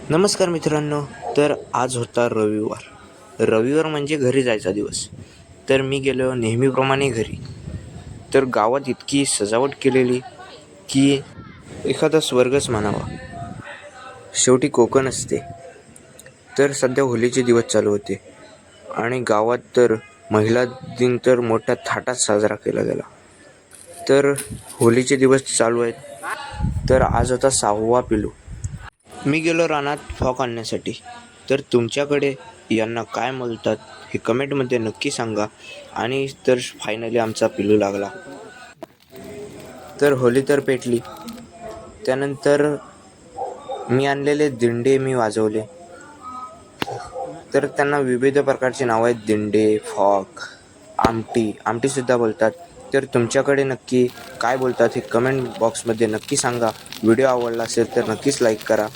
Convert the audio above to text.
नमस्कार मित्रांनो. तर आज होता रविवार म्हणजे घरी जायचा दिवस. तर मी गेलो नेहमीप्रमाणे घरी. तर गावात इतकी सजावट केलेली की एखादा स्वर्गच म्हणावा. शेवटी कोकण असते. तर सध्या होलीचे दिवस चालू होते आणि गावात तर महिला दिन तर मोठ्या थाटात साजरा केला गेला. तर होलीचे दिवस चालू आहेत. तर आज होता 6वा पिलू. मी गेलो रानात फॉक आणण्यासाठी. तर तुमच्याकडे यांना काय बोलतात हे कमेंटमध्ये नक्की सांगा. आणि तर फायनली आमचा पिलू लागला. तर होली तर पेटली. त्यानंतर मी आणलेले दिंडे मी वाजवले. तर त्यांना विविध प्रकारची नावं आहेत. दिंडे, फॉक, आमटीसुद्धा बोलतात. तर तुमच्याकडे नक्की काय बोलतात हे कमेंट बॉक्समध्ये नक्की सांगा. व्हिडिओ आवडला असेल तर नक्कीच लाईक करा.